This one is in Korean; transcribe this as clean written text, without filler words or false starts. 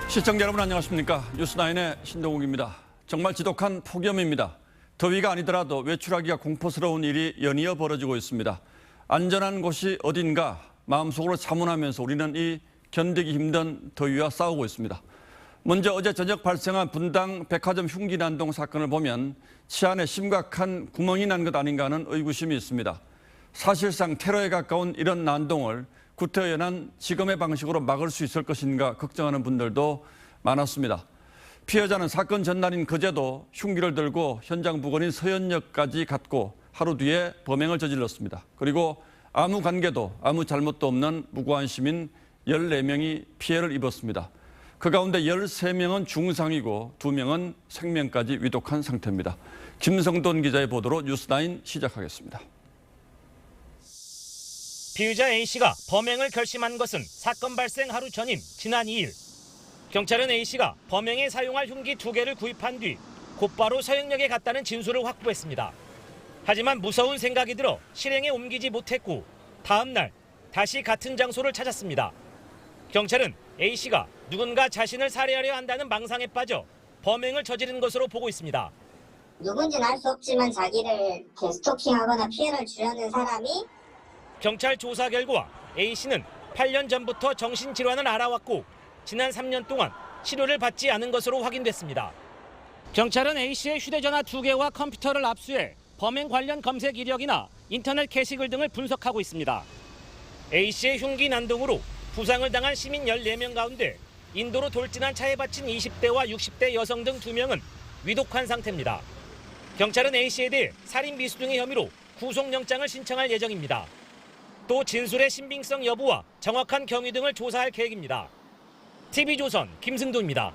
시청자 여러분 안녕하십니까. 뉴스9의 신동욱입니다. 정말 지독한 폭염입니다. 더위가 아니더라도 외출하기가 공포스러운 일이 연이어 벌어지고 있습니다. 안전한 곳이 어딘가 마음속으로 자문하면서 우리는 이 견디기 힘든 더위와 싸우고 있습니다. 먼저 어제 저녁 발생한 분당 백화점 흉기 난동 사건을 보면 치안에 심각한 구멍이 난 것 아닌가 하는 의구심이 있습니다. 사실상 테러에 가까운 이런 난동을 구태연한 지검의 방식으로 막을 수 있을 것인가 걱정하는 분들도 많았습니다. 피해자는 사건 전날인 그제도 흉기를 들고 현장 부근인 서현역까지 갔고 하루 뒤에 범행을 저질렀습니다. 그리고 아무 관계도 아무 잘못도 없는 무고한 시민 14명이 피해를 입었습니다. 그 가운데 13명은 중상이고 2명은 생명까지 위독한 상태입니다. 김성돈 기자의 보도로 뉴스9 시작하겠습니다. 피의자 A씨가 범행을 결심한 것은 사건 발생 하루 전인 지난 2일. 경찰은 A씨가 범행에 사용할 흉기 2개를 구입한 뒤 곧바로 서현역에 갔다는 진술을 확보했습니다. 하지만 무서운 생각이 들어 실행에 옮기지 못했고 다음 날 다시 같은 장소를 찾았습니다. 경찰은 A씨가 누군가 자신을 살해하려 한다는 망상에 빠져 범행을 저지른 것으로 보고 있습니다. 누군지는 알 수 없지만 자기를 스토킹하거나 피해를 주려는 사람이 경찰 조사 결과 A씨는 8년 전부터 정신질환을 앓아왔고 지난 3년 동안 치료를 받지 않은 것으로 확인됐습니다. 경찰은 A씨의 휴대전화 2개와 컴퓨터를 압수해 범행 관련 검색 이력이나 인터넷 게시글 등을 분석하고 있습니다. A씨의 흉기 난동으로 부상을 당한 시민 14명 가운데 인도로 돌진한 차에 받친 20대와 60대 여성 등 2명은 위독한 상태입니다. 경찰은 A씨에 대해 살인 미수 등의 혐의로 구속영장을 신청할 예정입니다. 또 진술의 신빙성 여부와 정확한 경위 등을 조사할 계획입니다. TV조선 김승도입니다.